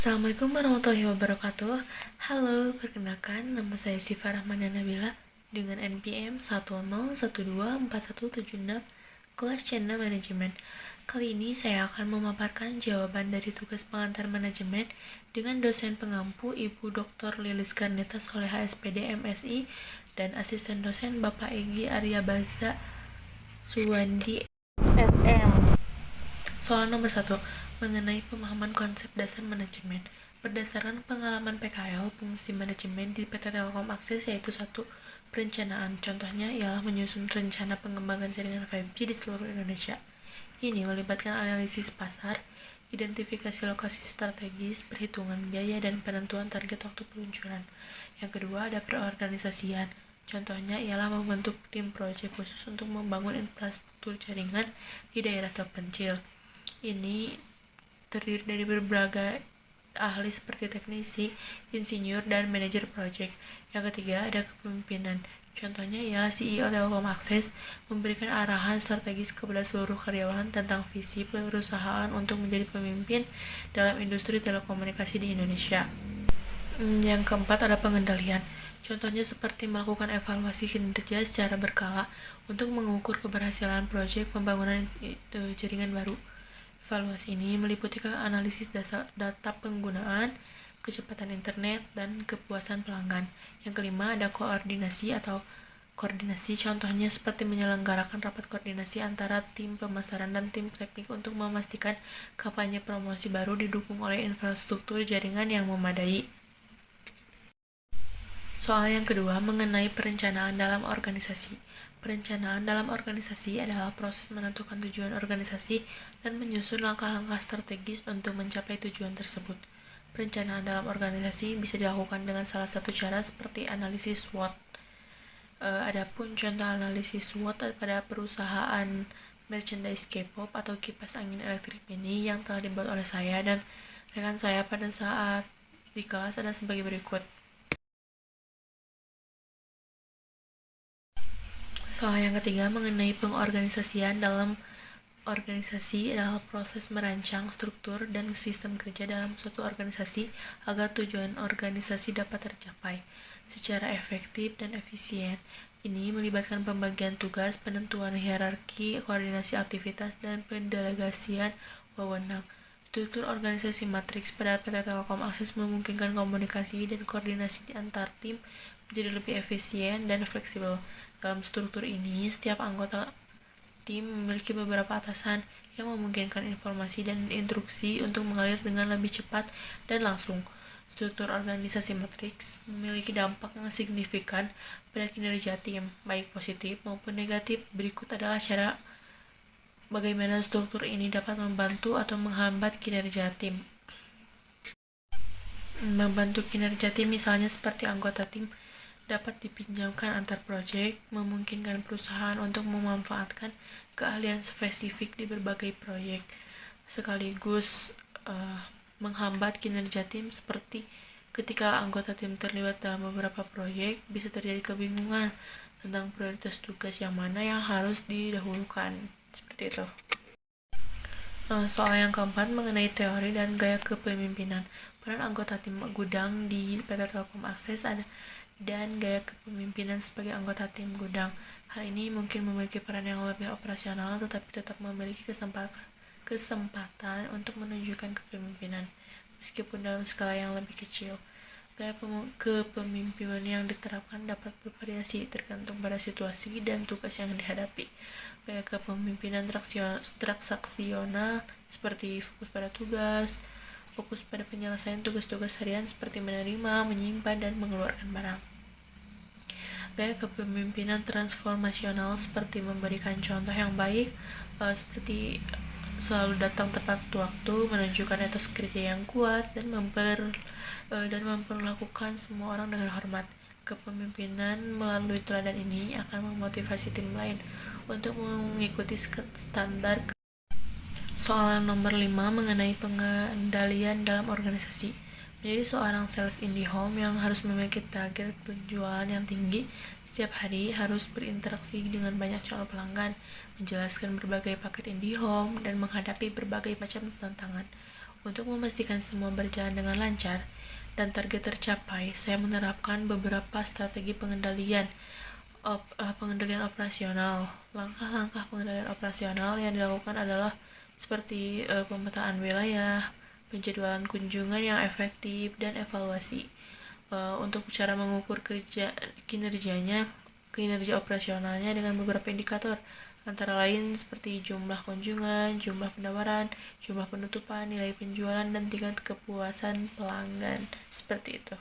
Assalamualaikum warahmatullahi wabarakatuh. Halo, perkenalkan nama saya Siva Rahmana Nabila dengan NPM 101241176 kelas Channel Manajemen. Kali ini saya akan memaparkan jawaban dari tugas pengantar manajemen dengan dosen pengampu Ibu Dr. Lilis Garnita Soleha SPD MSI dan asisten dosen Bapak Egi Arya Baza Suwandi SM. Soal nomor 1, mengenai pemahaman konsep dasar manajemen. Berdasarkan pengalaman PKL, fungsi manajemen di PT Telkom Akses yaitu 1. Perencanaan. Contohnya ialah menyusun rencana pengembangan jaringan 5G di seluruh Indonesia. Ini melibatkan analisis pasar, identifikasi lokasi strategis, perhitungan biaya, dan penentuan target waktu peluncuran. Yang kedua, ada perorganisasian. Contohnya ialah membentuk tim proyek khusus untuk membangun infrastruktur jaringan di daerah terpencil. Ini terdiri dari berbagai ahli seperti teknisi, insinyur, dan manajer proyek. Yang ketiga, ada kepemimpinan. Contohnya ialah CEO Telkom Akses memberikan arahan strategis kepada seluruh karyawan tentang visi perusahaan untuk menjadi pemimpin dalam industri telekomunikasi di Indonesia. Yang keempat, ada pengendalian. Contohnya seperti melakukan evaluasi kinerja secara berkala untuk mengukur keberhasilan proyek pembangunan jaringan baru. Evaluasi ini meliputi analisis data penggunaan, kecepatan internet, dan kepuasan pelanggan. Yang kelima, ada koordinasi. Contohnya seperti menyelenggarakan rapat koordinasi antara tim pemasaran dan tim teknik untuk memastikan kampanye promosi baru didukung oleh infrastruktur jaringan yang memadai. Soal yang kedua, mengenai perencanaan dalam organisasi. Perencanaan dalam organisasi adalah proses menentukan tujuan organisasi dan menyusun langkah-langkah strategis untuk mencapai tujuan tersebut. Perencanaan dalam organisasi bisa dilakukan dengan salah satu cara seperti analisis SWOT. Adapun contoh analisis SWOT pada perusahaan merchandise K-pop atau kipas angin elektrik mini yang telah dibuat oleh saya dan rekan saya pada saat di kelas ada sebagai berikut. Soal yang ketiga, mengenai pengorganisasian dalam organisasi adalah proses merancang struktur dan sistem kerja dalam suatu organisasi agar tujuan organisasi dapat tercapai secara efektif dan efisien. Ini melibatkan pembagian tugas, penentuan hierarki, koordinasi aktivitas, dan pendelegasian wewenang. Struktur organisasi matriks pada PT Telkom Akses memungkinkan komunikasi dan koordinasi antar tim menjadi lebih efisien dan fleksibel. Dalam struktur ini, setiap anggota tim memiliki beberapa atasan yang memungkinkan informasi dan instruksi untuk mengalir dengan lebih cepat dan langsung. Struktur organisasi matriks memiliki dampak yang signifikan pada kinerja tim, baik positif maupun negatif. Berikut adalah cara bagaimana struktur ini dapat membantu atau menghambat kinerja tim. Membantu kinerja tim misalnya seperti anggota tim dapat dipinjamkan antar proyek, memungkinkan perusahaan untuk memanfaatkan keahlian spesifik di berbagai proyek, sekaligus menghambat kinerja tim seperti ketika anggota tim terlibat dalam beberapa proyek, bisa terjadi kebingungan tentang prioritas tugas yang mana yang harus didahulukan, seperti itu. Soal yang keempat, mengenai teori dan gaya kepemimpinan. Peran anggota tim gudang di PT Telkom Akses ada dan gaya kepemimpinan sebagai anggota tim gudang. Hal ini mungkin memiliki peran yang lebih operasional tetapi tetap memiliki kesempatan untuk menunjukkan kepemimpinan meskipun dalam skala yang lebih kecil. Gaya kepemimpinan yang diterapkan dapat bervariasi tergantung pada situasi dan tugas yang dihadapi. Gaya kepemimpinan transaksional seperti fokus pada tugas, fokus pada penyelesaian tugas-tugas harian seperti menerima, menyimpan, dan mengeluarkan barang. Gaya kepemimpinan transformasional seperti memberikan contoh yang baik, seperti selalu datang tepat waktu, menunjukkan etos kerja yang kuat, dan memperlakukan semua orang dengan hormat. Kepemimpinan melalui teladan ini akan memotivasi tim lain untuk mengikuti standar. Soal nomor 5 mengenai pengendalian dalam organisasi. Menjadi seorang sales IndiHome yang harus memiliki target penjualan yang tinggi, setiap hari harus berinteraksi dengan banyak calon pelanggan, menjelaskan berbagai paket IndiHome, dan menghadapi berbagai macam tantangan. Untuk memastikan semua berjalan dengan lancar dan target tercapai, saya menerapkan beberapa strategi pengendalian operasional. Langkah-langkah pengendalian operasional yang dilakukan adalah seperti pemetaan wilayah, penjadwalan kunjungan yang efektif, dan evaluasi. Untuk cara mengukur kinerja operasionalnya dengan beberapa indikator, antara lain seperti jumlah kunjungan, jumlah penawaran, jumlah penutupan, nilai penjualan, dan tingkat kepuasan pelanggan. Seperti itu.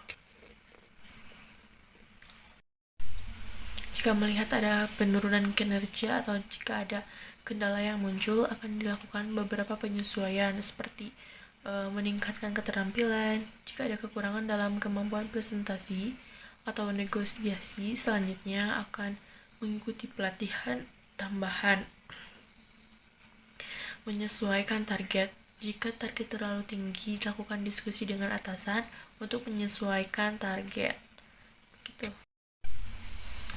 Jika melihat ada penurunan kinerja atau jika ada kendala yang muncul, akan dilakukan beberapa penyesuaian seperti meningkatkan keterampilan. Jika ada kekurangan dalam kemampuan presentasi atau negosiasi, selanjutnya akan mengikuti pelatihan tambahan. Menyesuaikan target. Jika target terlalu tinggi, lakukan diskusi dengan atasan untuk menyesuaikan target. Gitu.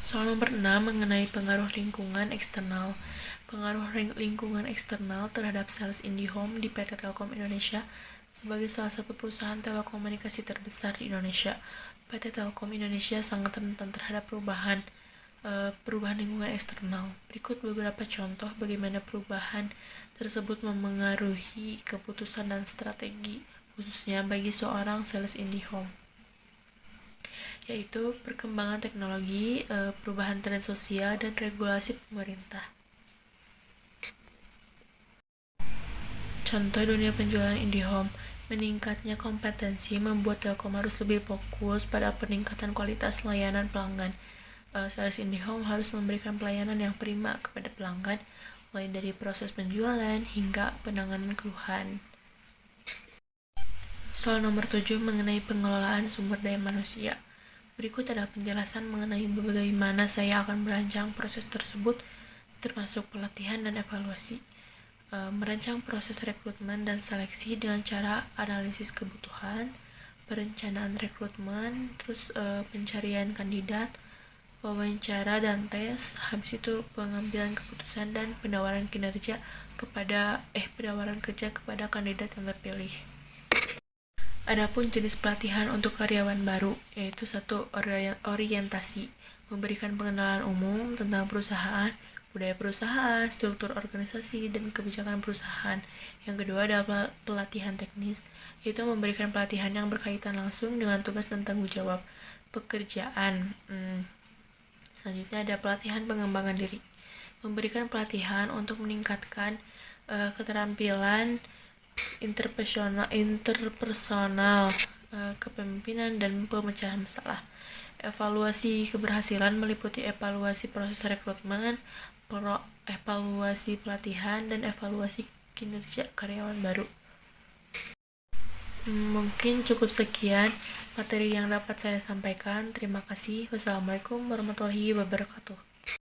Soal nomor 6 mengenai pengaruh lingkungan eksternal. Pengaruh lingkungan eksternal terhadap sales IndiHome di PT Telkom Indonesia sebagai salah satu perusahaan telekomunikasi terbesar di Indonesia. PT Telkom Indonesia sangat rentan terhadap perubahan lingkungan eksternal. Berikut beberapa contoh bagaimana perubahan tersebut memengaruhi keputusan dan strategi, khususnya bagi seorang sales IndiHome, yaitu perkembangan teknologi, perubahan tren sosial, dan regulasi pemerintah. Contoh dunia penjualan IndiHome. Meningkatnya kompetensi membuat Telkom harus lebih fokus pada peningkatan kualitas layanan pelanggan. Sales IndiHome harus memberikan pelayanan yang prima kepada pelanggan, mulai dari proses penjualan hingga penanganan keluhan. Soal nomor 7 mengenai pengelolaan sumber daya manusia. Berikut ada penjelasan mengenai bagaimana saya akan merancang proses tersebut, termasuk pelatihan dan evaluasi. Merancang proses rekrutmen dan seleksi dengan cara analisis kebutuhan, perencanaan rekrutmen, terus pencarian kandidat, wawancara dan tes, habis itu pengambilan keputusan dan penawaran kerja kepada kandidat yang terpilih. Adapun jenis pelatihan untuk karyawan baru, yaitu 1. Orientasi, memberikan pengenalan umum tentang perusahaan, budaya perusahaan, struktur organisasi, dan kebijakan perusahaan. Yang kedua adalah pelatihan teknis, yaitu memberikan pelatihan yang berkaitan langsung dengan tugas dan tanggung jawab pekerjaan. Selanjutnya ada pelatihan pengembangan diri, memberikan pelatihan untuk meningkatkan keterampilan interpersonal, kepemimpinan, dan pemecahan masalah. Evaluasi keberhasilan meliputi evaluasi proses rekrutmen, evaluasi pelatihan, dan evaluasi kinerja karyawan baru. Mungkin cukup sekian materi yang dapat saya sampaikan. Terima kasih. Wassalamualaikum warahmatullahi wabarakatuh.